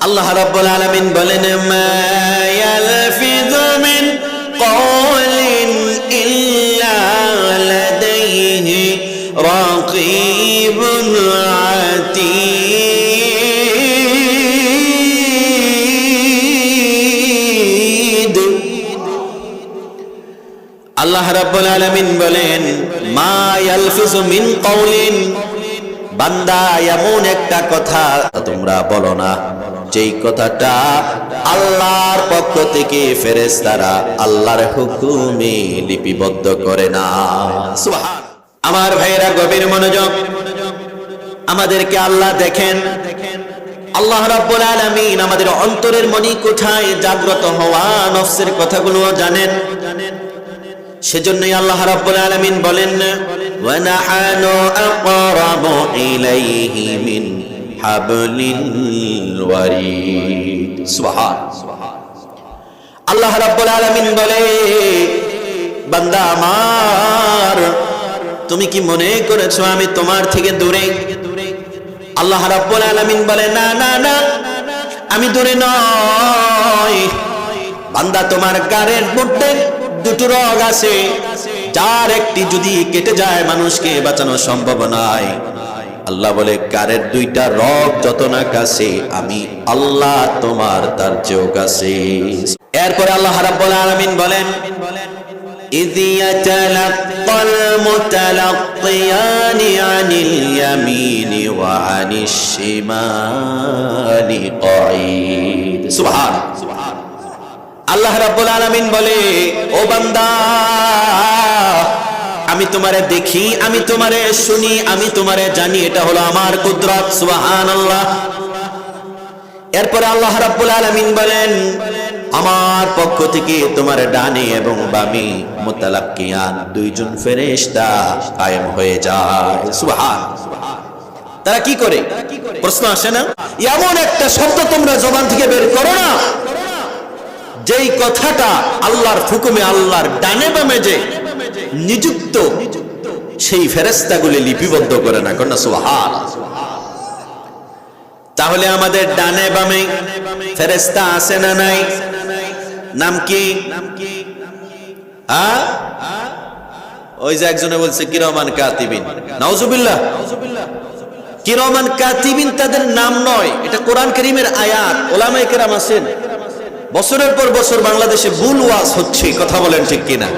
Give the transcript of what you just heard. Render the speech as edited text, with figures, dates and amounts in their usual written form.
আল্লাহ রাব্বুল আলামিন বলেন মা ইয়ালফিযু মিন কওলিন ইল্লা লাদাইহি রাকীবুন আতীদ। আল্লাহ রাব্বুল আলামিন বলেন মা ইয়ালফিযু মিন কওলিন, বান্দা এমন একটা কথা তোমরা বলো না যেই কথাটা আল্লাহর পক্ষ থেকে ফেরেশতারা আল্লাহর হুকুমে লিপিবদ্ধ করে না। সুবহান। আমার ভাইয়েরা গভীর মনোযোগ, আমাদেরকে আল্লাহ দেখেন। আল্লাহ রাব্বুল আলামিন আমাদের অন্তরের মনি কোঠায় জাগ্রত হওয়া নফসের কথাগুলো জানেন। সেজন্যই আল্লাহ রাব্বুল আলামিন বলেন ওয়া নাহানু আকরাবু ইলাইহি মিন হাবলিল ওয়ারিদ। সুবহান। আল্লাহ রাব্বুল আলামিন বলে বান্দা আমার, তুমি কি মনে করেছো আমি তোমার থেকে দূরে? আল্লাহ রাব্বুল আলামিন বলে না না না, আমি দূরে নই। বান্দা তোমার গায়ের মধ্যে দুটো রগ আছে, যার একটি যদি কেটে যায় মানুষকে বাঁচানো সম্ভব নয়। আল্লাহ বলে গায়ের দুইটা রগ যত না কাছে, আমি আল্লাহ তোমার তার চেয়েও কাছে। এরপরে আল্লাহ রাব্বুল আলামিন বলেন إذ يتلقى المتلقيان عن اليمين وعن الشمال قعيد। سبحان। আল্লাহ রাব্বুল আলামিন বলে ও বান্দা, আমি তোমারে দেখি, আমি তোমারে শুনি, আমি তোমারে জানি, এটা হলো আমার কুদরত। সুবহানাল্লাহ। এরপরে আল্লাহ রাব্বুল আলামিন বলেন আমার পক্ষ থেকে তোমার ডানে এবং বামে মুতালাক্কিয়ান দুইজন ফেরেশতা কায়েম হয়ে যায়। সুবহান। তারা কি করে? প্রশ্ন আসে না? এমন একটা শব্দ তোমরা জবান থেকে বের করো না যেই কথাটা আল্লাহর হুকুমে আল্লাহর ডানে বামে যে নিযুক্ত সেই ফেরেশতাগুলি লিপিবদ্ধ করে না। কন্যা সুবহান। তাহলে আমাদের ডানে বামে ফেরেশতা আছে না নাই? নাম কি? ওই যে একজনে বলছে কিরামান কাতিবিন। নাউজুবিল্লাহ। কিরামান কাতিবিন তাদের নাম নয়, এটা কোরআন কারীমের আয়াত। উলামায়ে কেরাম আছেন, বছরের পর বছর বাংলাদেশে ভুল ওয়াজ হচ্ছে, কথা বলেন ঠিক কিনা?